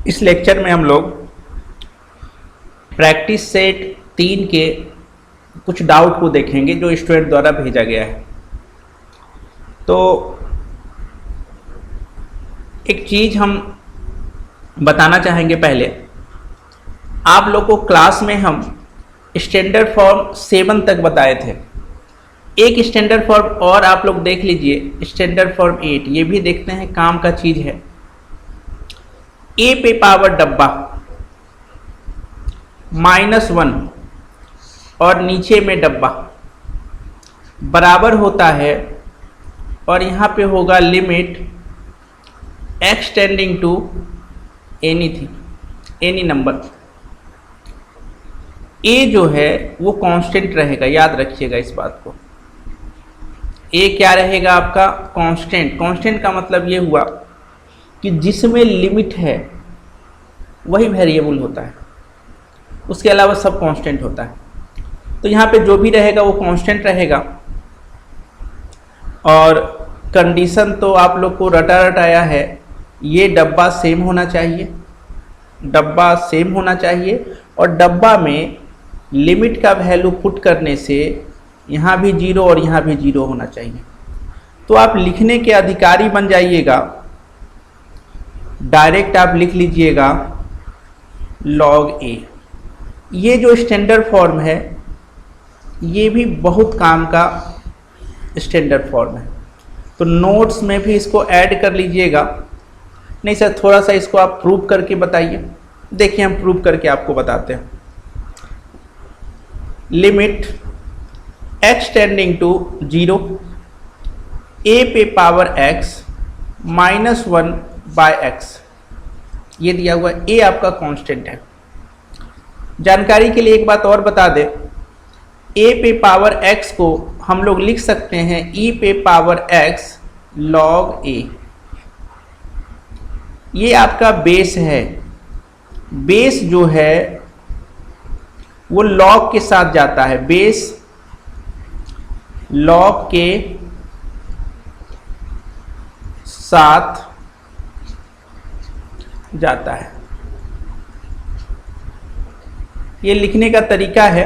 इस लेक्चर में हम लोग प्रैक्टिस सेट 3 के कुछ डाउट को देखेंगे जो स्टूडेंट द्वारा भेजा गया है। तो एक चीज़ हम बताना चाहेंगे पहले, आप लोग को क्लास में हम स्टैंडर्ड फॉर्म 7 तक बताए थे। एक स्टैंडर्ड फॉर्म और आप लोग देख लीजिए, स्टैंडर्ड फॉर्म 8, ये भी देखते हैं, काम का चीज़ है। ए पे पावर डब्बा -1 और नीचे में डब्बा बराबर होता है, और यहाँ पे होगा limit extending to any number. ए जो है वो कांस्टेंट रहेगा, याद रखिएगा इस बात को। ए क्या रहेगा आपका? कांस्टेंट। कांस्टेंट का मतलब ये हुआ कि जिसमें लिमिट है वही वेरिएबल होता है, उसके अलावा सब कांस्टेंट होता है। तो यहाँ पे जो भी रहेगा वो कांस्टेंट रहेगा। और कंडीशन तो आप लोग को रटाया है, ये डब्बा सेम होना चाहिए, डब्बा सेम होना चाहिए, और डब्बा में लिमिट का वैल्यू पुट करने से यहाँ भी 0 और यहाँ भी 0 होना चाहिए। तो आप लिखने के अधिकारी बन जाइएगा, डायरेक्ट आप लिख लीजिएगा log a। ये जो स्टैंडर्ड फॉर्म है ये भी बहुत काम का स्टैंडर्ड फॉर्म है, तो नोट्स में भी इसको ऐड कर लीजिएगा। नहीं सर, थोड़ा सा इसको आप प्रूव करके बताइए। देखिए हम प्रूव करके आपको बताते हैं। लिमिट एक्सटेंडिंग टू 0 a पे पावर x -1 बाय x, ये दिया हुआ है। a आपका कांस्टेंट है। जानकारी के लिए एक बात और बता दें, a पे पावर x को हम लोग लिख सकते हैं e पे पावर x log a। ये आपका बेस है। बेस जो है वो log के साथ जाता है, बेस log के साथ जाता है। ये लिखने का तरीका है,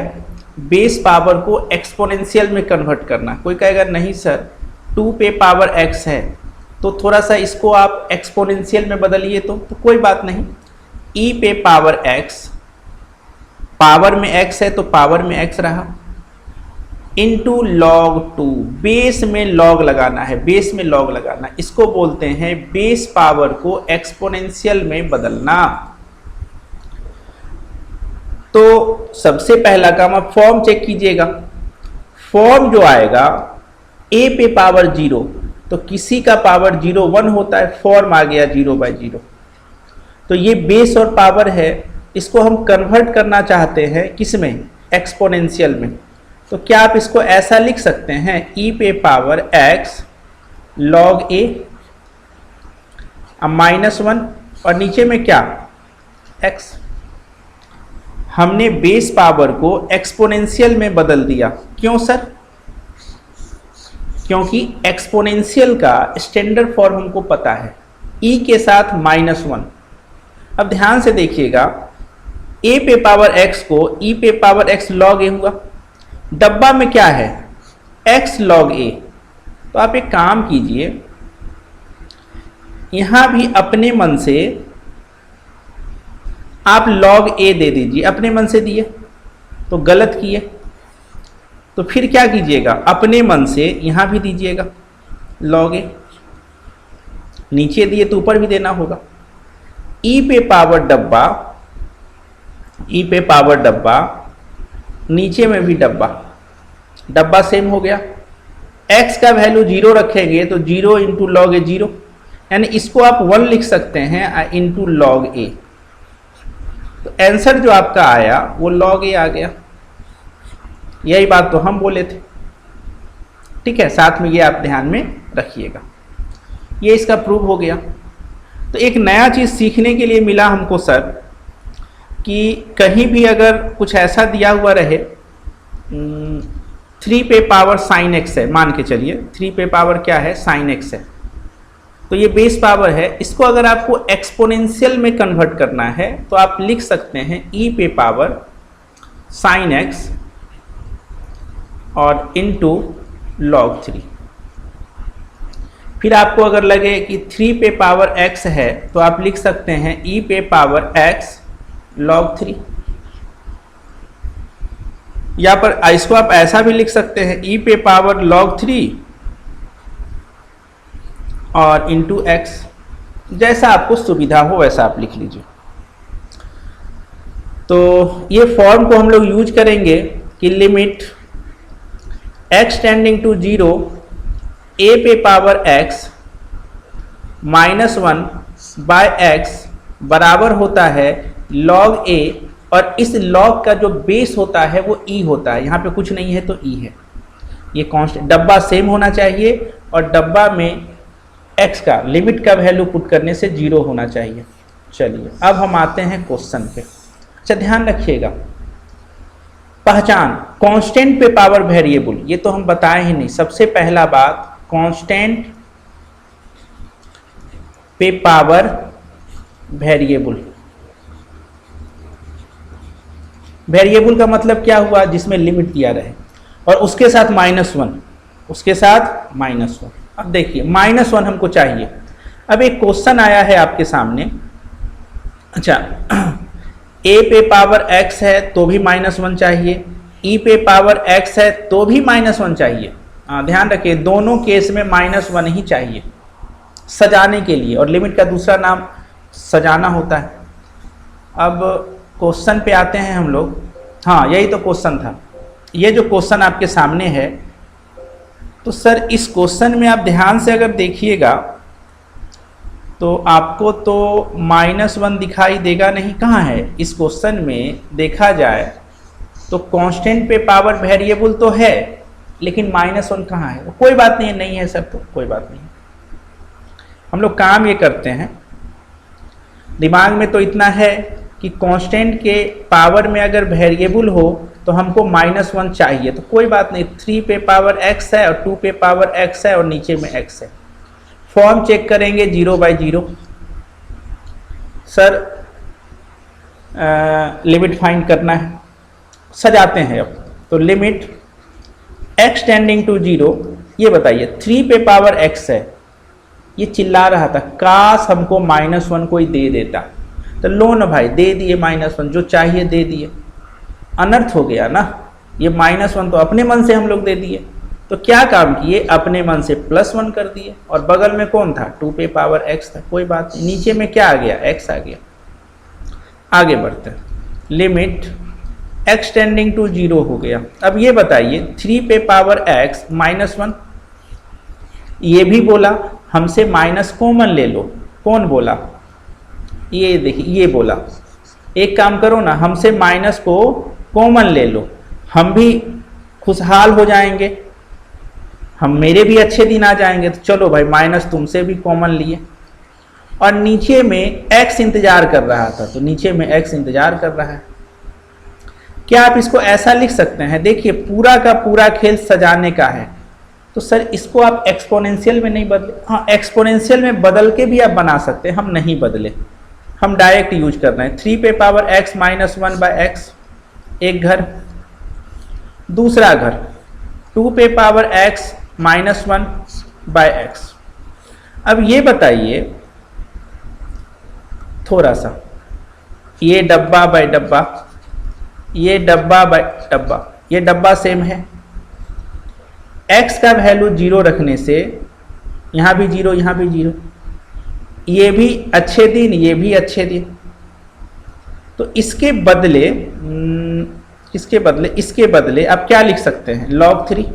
बेस पावर को एक्सपोनेंशियल में कन्वर्ट करना। कोई कहेगा नहीं सर 2 पे पावर x है, तो थोड़ा सा इसको आप एक्सपोनेंशियल में बदलिए तो कोई बात नहीं। e पे पावर x, पावर में x है तो पावर में x रहा, इंटू log 2, बेस में log लगाना है, बेस में log लगाना, इसको बोलते हैं बेस पावर को एक्सपोनेंशियल में बदलना। तो सबसे पहला काम आप फॉर्म चेक कीजिएगा। फॉर्म जो आएगा a पे पावर 0, तो किसी का पावर 0 1 होता है, फॉर्म आ गया 0/0। तो ये बेस और पावर है, इसको हम कन्वर्ट करना चाहते हैं किसमें? एक्सपोनेंशियल में। तो क्या आप इसको ऐसा लिख सकते हैं, e पे पावर x log a -1 और नीचे में क्या? x। हमने बेस पावर को एक्सपोनेंशियल में बदल दिया। क्यों सर? क्योंकि एक्सपोनेंशियल का स्टैंडर्ड फॉर्म हमको पता है, e के साथ -1। अब ध्यान से देखिएगा, a पे पावर x को e पे पावर x log a हुआ, डब्बा में क्या है? x log a। तो आप एक काम कीजिए, यहां भी अपने मन से आप log a दे दीजिए, अपने मन से दिए तो गलत किए, तो फिर क्या कीजिएगा? अपने मन से यहां भी दीजिएगा log a, नीचे दिए तो ऊपर भी देना होगा। e पे पावर डब्बा, e पे पावर डब्बा, नीचे में भी डब्बा, डब्बा सेम हो गया। x का वैल्यू 0 रखेंगे तो 0 इंटू log a 0, यानी इसको आप 1 लिख सकते हैं इंटू log a। तो आंसर जो आपका आया वो log a आ गया। यही बात तो हम बोले थे, ठीक है। साथ में ये आप ध्यान में रखिएगा, ये इसका प्रूव हो गया। तो एक नया चीज़ सीखने के लिए मिला हमको सर, कि कहीं भी अगर कुछ ऐसा दिया हुआ रहे 3 पे पावर sin x है, मान के चलिए 3 पे पावर क्या है? sin x है, तो ये बेस पावर है। इसको अगर आपको एक्सपोनेंशियल में कन्वर्ट करना है तो आप लिख सकते हैं e पे पावर साइन एक्स और इनटू log 3। फिर आपको अगर लगे कि 3 पे पावर x है तो आप लिख सकते हैं e पे पावर x log 3। या पर इसको आप ऐसा भी लिख सकते हैं e पे पावर log 3 और इंटू x, जैसा आपको सुविधा हो वैसा आप लिख लीजिए। तो ये फॉर्म को हम लोग यूज करेंगे कि limit x tending to 0 a पे पावर x -1 बाय x बराबर होता है log a, और इस log का जो बेस होता है वो e होता है। यहाँ पे कुछ नहीं है तो e है। ये कांस्टेंट, डब्बा सेम होना चाहिए और डब्बा में x का लिमिट का वैल्यू पुट करने से 0 होना चाहिए। चलिए अब हम आते हैं क्वेश्चन पे। अच्छा ध्यान रखिएगा, पहचान कांस्टेंट पे पावर वेरिएबल, ये तो हम बताए ही नहीं। सबसे पहला बात, कांस्टेंट पे पावर वेरिएबल। वेरिएबल का मतलब क्या हुआ? जिसमें लिमिट दिया रहे और उसके साथ -1, उसके साथ -1। अब देखिए -1 हमको चाहिए। अब एक क्वेश्चन आया है आपके सामने। अच्छा a पे पावर x है तो भी -1 चाहिए, e पे पावर x है तो भी -1 चाहिए। ध्यान रखिए दोनों केस में -1 ही चाहिए सजाने के लिए, और लिमिट का दूसरा नाम सजाना होता है। अब क्वेश्चन पे आते हैं हम लोग। हाँ यही तो क्वेश्चन था। ये जो क्वेश्चन आपके सामने है, तो सर इस क्वेश्चन में आप ध्यान से अगर देखिएगा तो आपको तो -1 दिखाई देगा नहीं। कहाँ है इस क्वेश्चन में? देखा जाए तो कांस्टेंट पे पावर वेरिएबल तो है लेकिन -1 कहाँ है? कोई बात नहीं है, नहीं है सर तो कोई बात नहीं। हम लोग काम ये करते हैं, दिमाग में तो इतना है कि कांस्टेंट के पावर में अगर वेरिएबल हो तो हमको -1 चाहिए, तो कोई बात नहीं। 3 पे पावर x है और 2 पे पावर x है और नीचे में x है। फॉर्म चेक करेंगे 0/0। सर लिमिट फाइंड करना है, सजाते हैं अब। तो लिमिट x टेंडिंग टू 0, ये बताइए 3 पे पावर x है। ये चिल्ला रहा था काश हमको -1 कोई दे देता, तो लो ना भाई दे दिए -1, जो चाहिए दे दिए। अनर्थ हो गया ना, ये -1 तो अपने मन से हम लोग दे दिए। तो क्या काम किए? अपने मन से +1 कर दिए, और बगल में कौन था? 2 पे पावर x था। कोई बात नहीं, नीचे में क्या आ गया? x आ गया। आगे बढ़ते हैं। लिमिट x टेंडिंग टू 0 हो गया। अब ये बताइए 3 पे पावर x -1, ये भी बोला हमसे माइनस कॉमन ले लो। कौन बोला? ये देखिए ये बोला। एक काम करो ना, हमसे माइनस को कॉमन ले लो, हम भी खुशहाल हो जाएंगे, हम मेरे भी अच्छे दिन आ जाएंगे। तो चलो भाई माइनस तुमसे भी कॉमन लिए, और नीचे में x इंतजार कर रहा था, तो नीचे में x इंतजार कर रहा है। क्या आप इसको ऐसा लिख सकते हैं? देखिए पूरा का पूरा खेल सजाने का है, तो सर इसको आप एक्सपोनेंशियल में नहीं बदले। हाँ एक्सपोनेंशियल में बदल के भी आप बना सकते हैं, हम नहीं बदले, हम डायरेक्ट यूज कर रहे हैं। 3 पे पावर x -1/x एक घर, दूसरा घर 2 पे पावर x -1/x। अब ये बताइए थोड़ा सा, ये डब्बा बाय डब्बा, ये डब्बा बाय डब्बा, ये डब्बा सेम है। x का वैल्यू 0 रखने से यहाँ भी 0, यहाँ भी 0, ये भी अच्छे दिन, ये भी अच्छे दिन। तो इसके बदले इसके बदले आप क्या लिख सकते हैं? log 3।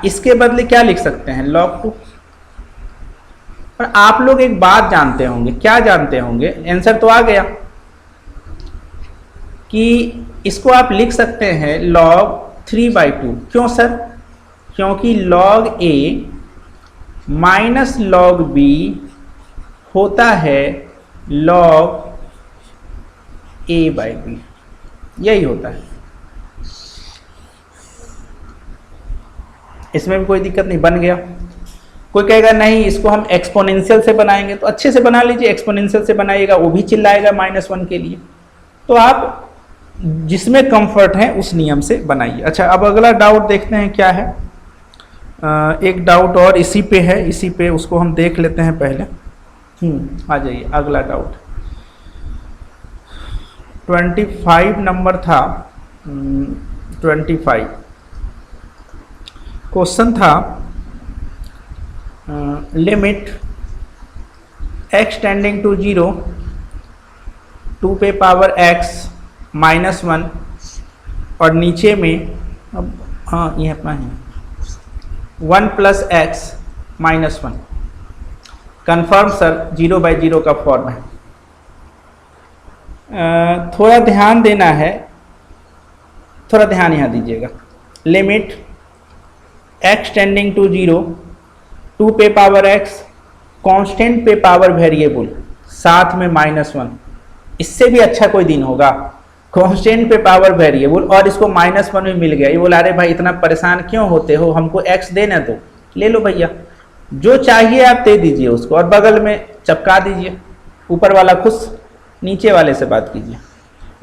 इसके बदले क्या लिख सकते हैं? log 2। और आप लोग एक बात जानते होंगे, क्या जानते होंगे? आंसर तो आ गया कि इसको आप लिख सकते हैं log 3/2। क्यों सर? क्योंकि log a minus log b होता है log a/b, यही होता है। इसमें भी कोई दिक्कत नहीं, बन गया, कोई कहेगा नहीं इसको हम एक्सपोनेंशियल से बनाएंगे, तो अच्छे से बना लीजिए, एक्सपोनेंशियल से बनाइएगा, वो भी चिल्लाएगा -1 के लिए। तो आप जिसमें कंफर्ट है उस नियम से बनाइए। अच्छा, अब अगला डाउट देखते हैं क्या है। एक डाउट और इसी पे है, इसी पे उसको हम देख लेते हैं पहले। आ जाइए अगला डाउट। 25 नंबर था, 25 क्वेश्चन था, लिमिट x टेंडिंग टू 0 2 पे पावर x -1 और नीचे में, अब हाँ ये अपना है 1 + x -1। कन्फर्म सर, 0/0 का फॉर्म है। थोड़ा ध्यान देना है, थोड़ा ध्यान यहाँ दीजिएगा। लिमिट x टेंडिंग टू 0 2 पे पावर x, कांस्टेंट पे पावर वेरिएबल, साथ में -1। इससे भी अच्छा कोई दिन होगा, कांस्टेंट पे पावर वेरिएबल और इसको -1 में मिल गया। ये बोला अरे भाई इतना परेशान क्यों होते हो, हमको x देना दो, ले लो भैया, जो चाहिए आप दे दीजिए उसको और बगल में चपका दीजिए। ऊपर वाला खुश, नीचे वाले से बात कीजिए।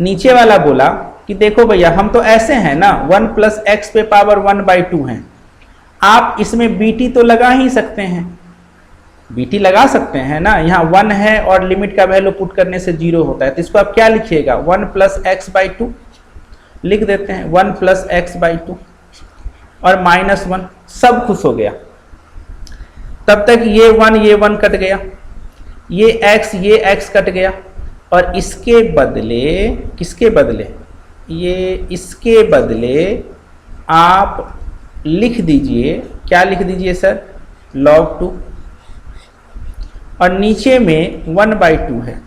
नीचे वाला बोला कि देखो भैया हम तो ऐसे हैं ना, 1 + x पे पावर 1/2 हैं, आप इसमें bt तो लगा ही सकते हैं, bt लगा सकते हैं ना, यहाँ 1 है और लिमिट का वैल्यू पुट करने से 0 होता है, तो इसको आप क्या लिखिएगा, 1 + x/2 लिख देते हैं, 1 + x/2 और -1, सब खुश हो गया। तब तक ये 1 कट गया, ये x कट गया और इसके बदले, किसके बदले, ये इसके बदले आप लिख दीजिए, क्या लिख दीजिए सर, log 2 और नीचे में 1/2 है,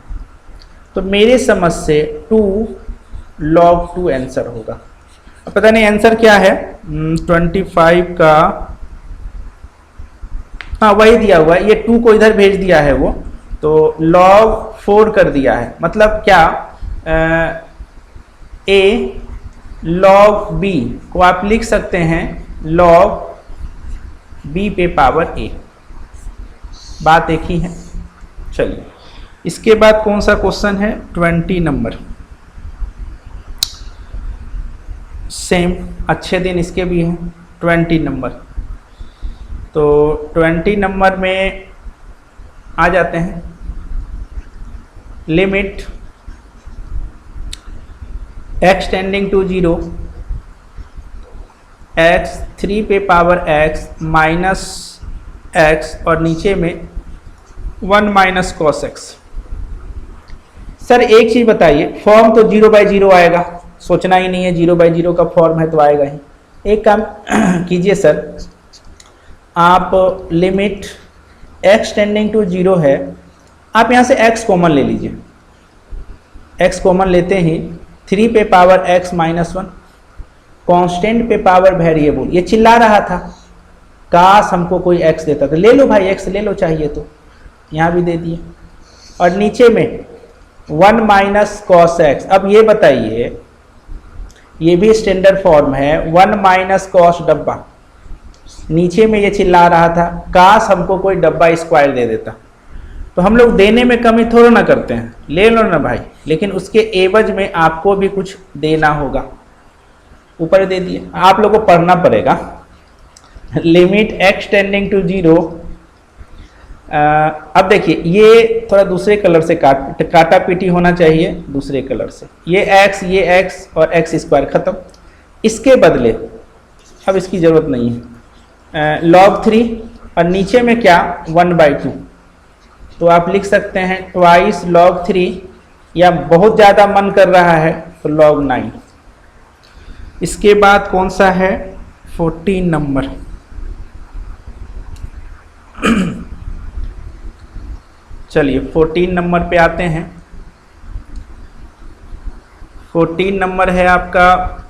तो मेरे समझ से 2 log 2 आंसर होगा। पता नहीं आंसर क्या है 25 का, हाँ वही दिया हुआ है, ये 2 को इधर भेज दिया है वो, तो log 4 कर दिया है। मतलब क्या, a log b को आप लिख सकते हैं log b पे पावर a, बात एक ही है। चलिए इसके बाद कौन सा क्वेश्चन है, 20 नंबर, सेम अच्छे दिन इसके भी हैं। 20 नंबर, तो 20 नंबर में आ जाते हैं। Limit x tending to 0 x 3 पे पावर x -x और नीचे में 1 - cos x। सर एक चीज बताइए, फॉर्म तो 0/0 आएगा, सोचना ही नहीं है, 0/0 का फॉर्म है तो आएगा ही। एक काम कीजिए सर, आप लिमिट x टेंडिंग टू 0 है, आप यहाँ से x कॉमन ले लीजिए, x कॉमन लेते ही 3 पे पावर x -1, कांस्टेंट पे पावर वेरिएबल, ये चिल्ला रहा था काश हमको कोई x देता, तो ले लो भाई x ले लो, चाहिए तो यहाँ भी दे दिए, और नीचे में 1 - cos x। अब ये बताइए, ये भी स्टैंडर्ड फॉर्म है, 1 - cos डब्बा, नीचे में ये चिल्ला रहा था काश हमको कोई डब्बा स्क्वायर दे देता, तो हम लोग देने में कमी थोड़ा ना करते हैं, ले लो ना भाई, लेकिन उसके एवज में आपको भी कुछ देना होगा। ऊपर दे दिए, आप लोगों को पढ़ना पड़ेगा। लिमिट x टेंडिंग टू 0, अब देखिए ये थोड़ा दूसरे कलर से काटा पीटी होना चाहिए, दूसरे कलर से, ये x और x² खत्म। इसके बदले अब इसकी ज़रूरत नहीं है, log 3 और नीचे में क्या 1/2, तो आप लिख सकते हैं 2 log 3, या बहुत ज़्यादा मन कर रहा है तो log 9। इसके बाद कौन सा है, 14 नंबर। चलिए 14 नंबर पे आते हैं। 14 नंबर है आपका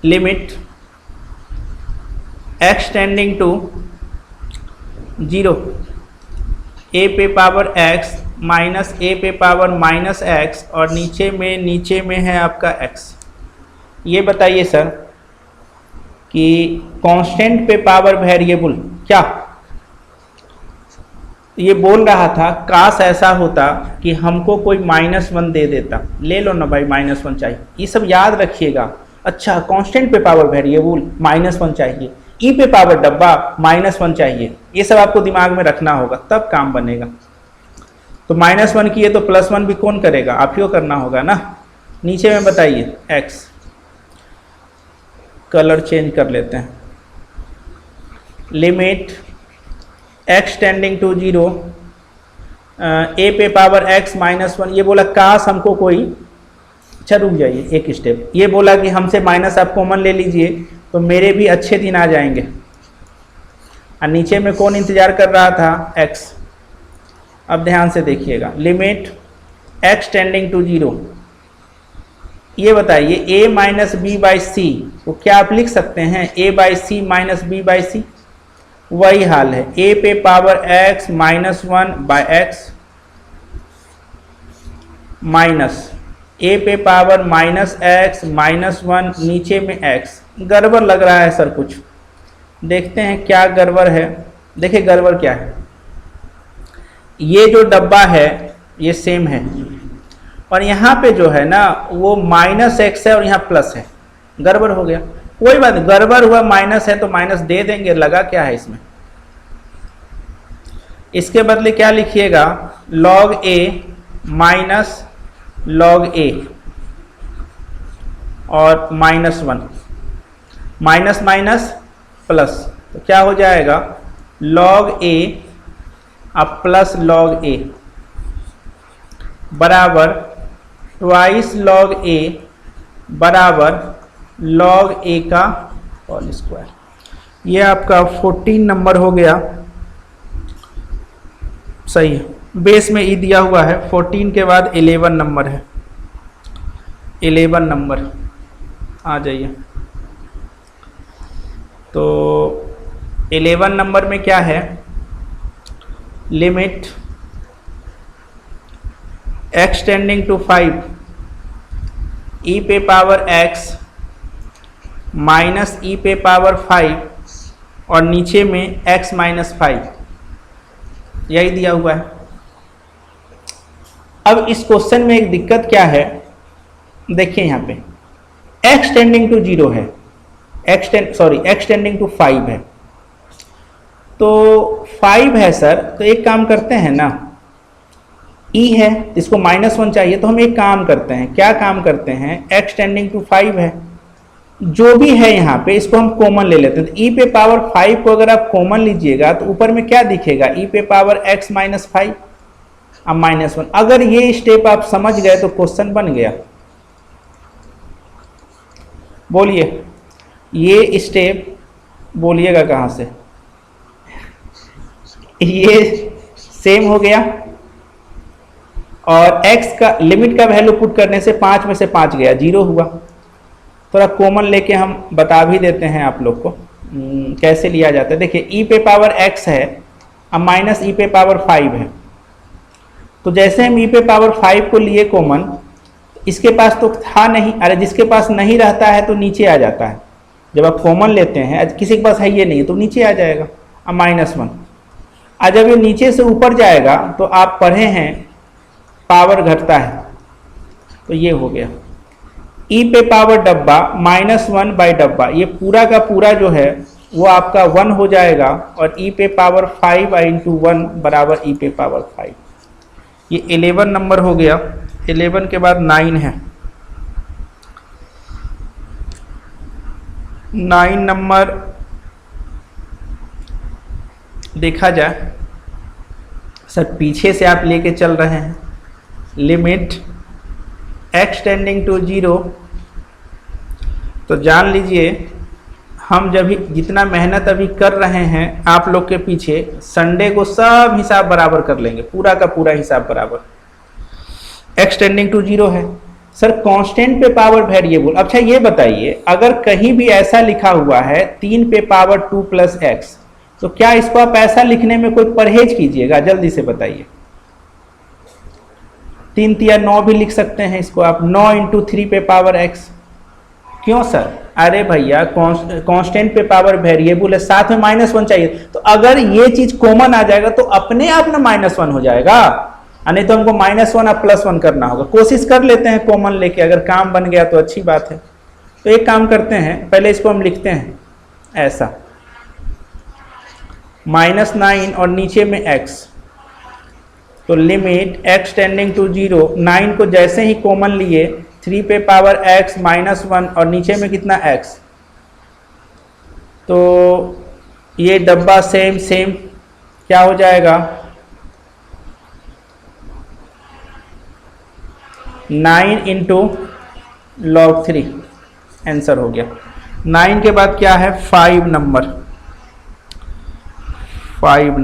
limit x tending to 0 a पे पावर x माइनस a पे पावर -x और नीचे में है आपका x। ये बताइए सर कि कांस्टेंट पे पावर वेरिएबल, क्या ये बोल रहा था काश ऐसा होता कि हमको कोई -1 दे देता, ले लो ना भाई -1 चाहिए, ये सब याद रखिएगा। अच्छा कांस्टेंट पे पावर वेरिएबल -1 चाहिए, ई पे पावर डब्बा -1 चाहिए, ये सब आपको दिमाग में रखना होगा तब काम बनेगा। तो -1 किए तो +1 भी कौन करेगा, आप ही करना होगा ना। नीचे में बताइए x, कलर चेंज कर लेते हैं, limit x tending to 0 a पे पावर x -1, ये बोला काश हमको कोई, अच्छा रुक जाइए एक स्टेप, ये बोला कि हमसे माइनस आप कॉमन ले लीजिए तो मेरे भी अच्छे दिन आ जाएंगे। और नीचे में कौन इंतजार कर रहा था, x। अब ध्यान से देखिएगा, लिमिट x टेंडिंग टू 0, ये बताइए a minus b by c, तो क्या आप लिख सकते हैं a by c minus b by c, वही हाल है a पे power x -1 by x minus a पे पावर -x -1 नीचे में x। गड़बड़ लग रहा है सर कुछ, देखते हैं क्या गड़बड़ है। देखिए गड़बड़ क्या है, ये जो डब्बा है ये सेम है और यहाँ पे जो है ना वो -x है और यहाँ प्लस है, गड़बड़ हो गया। कोई बात नहीं, गड़बड़ हुआ, माइनस है तो माइनस दे देंगे, लगा क्या है इसमें। इसके बदले क्या लिखिएगा, log a minus log a और -1, माइनस माइनस प्लस, तो क्या हो जाएगा log a अब प्लस log a बराबर ट्वाइस log a बराबर log a का होल स्क्वायर। ये आपका 14 नंबर हो गया, सही है। बेस में ई दिया हुआ है, 14 के बाद 11 नंबर है, 11 नंबर आ जाइए। तो 11 नंबर में क्या है, limit x tending to 5 e पे पावर x माइनस e पे पावर 5 और नीचे में x माइनस 5, यही दिया हुआ है। अब इस क्वेश्चन में एक दिक्कत क्या है, देखिए यहाँ पे x टेंडिंग टू 0 है, x टेंडिंग टू 5 है, तो 5 है सर, तो एक काम करते हैं ना, e है इसको -1 चाहिए, तो हम एक काम करते हैं, क्या काम करते हैं, x टेंडिंग टू 5 है, जो भी है यहाँ पे इसको हम कॉमन ले लेते हैं। तो e पे पावर 5 को अगर आप कॉमन लीजिएगा तो ऊपर में क्या दिखेगा, e पे पावर x माइनस 5 अब -1। अगर ये स्टेप आप समझ गए तो क्वेश्चन बन गया। बोलिए ये स्टेप, बोलिएगा कहाँ से, ये सेम हो गया और x का लिमिट का वैल्यू पुट करने से 5 में से 5 गया, 0 हुआ। थोड़ा कॉमन लेके हम बता भी देते हैं आप लोग को कैसे लिया जाता है। देखिए e पे पावर x है अब माइनस e पे पावर 5 है, तो जैसे हम e पे पावर 5 को लिए कॉमन, इसके पास तो था नहीं, अरे जिसके पास नहीं रहता है तो नीचे आ जाता है। जब आप कॉमन लेते हैं, किसी के पास है ये नहीं तो नीचे आ जाएगा, अब -1। और जब ये नीचे से ऊपर जाएगा तो आप पढ़े हैं पावर घटता है, तो ये हो गया e पे पावर डब्बा -1 बाई डब्बा, ये पूरा का पूरा जो है वो आपका 1 हो जाएगा और e पे पावर 5 इंटू 1 बराबर e पे पावर 5। ये 11 नंबर हो गया। 11 के बाद 9 है, 9 नंबर देखा जाए सर, पीछे से आप लेके चल रहे हैं, लिमिट x टेंडिंग टू 0, तो जान लीजिए हम जब जितना मेहनत अभी कर रहे हैं आप लोग के पीछे, संडे को सब हिसाब बराबर कर लेंगे, पूरा का पूरा हिसाब बराबर। x टेंडिंग टू 0 है सर, कांस्टेंट पे पावर वेरिएबल। अच्छा ये बताइए अगर कहीं भी ऐसा लिखा हुआ है 3 पे पावर 2 प्लस x, तो क्या इसको आप ऐसा लिखने में कोई परहेज कीजिएगा, जल्दी से बताइए। 3 या 9 भी लिख सकते हैं इसको आप, 9 इंटू 3 पे पावर x, क्यों सर? अरे भैया कांस्टेंट पे पावर वेरिएबल है, साथ में -1 चाहिए, तो अगर ये चीज कॉमन आ जाएगा तो अपने आप ना -1 हो जाएगा, नहीं तो हमको -1 और +1 करना होगा। कोशिश कर लेते हैं कॉमन लेके, अगर काम बन गया तो अच्छी बात है। तो एक काम करते हैं, पहले इसको हम लिखते हैं ऐसा, -9 और नीचे में x, तो लिमिट x टेंडिंग टू 0, 9 को जैसे ही कॉमन लिए 3 पे पावर x -1 और नीचे में कितना x, तो ये डब्बा सेम क्या हो जाएगा, 9 इंटू log 3, आंसर हो गया। 9 के बाद क्या है, 5 नंबर, 5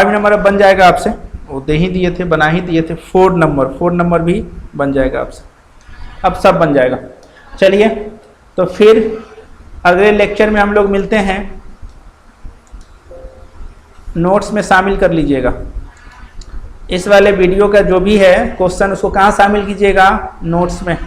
नंबर अब बन जाएगा आपसे, वो दे ही दिए थे, बना ही दिए थे। 4 नंबर भी बन जाएगा आपसे, अब सब बन जाएगा। चलिए, तो फिर अगले लेक्चर में हम लोग मिलते हैं, नोट्स में शामिल कर लीजिएगा। इस वाले वीडियो का जो भी है क्वेश्चन, उसको कहाँ शामिल कीजिएगा, नोट्स में।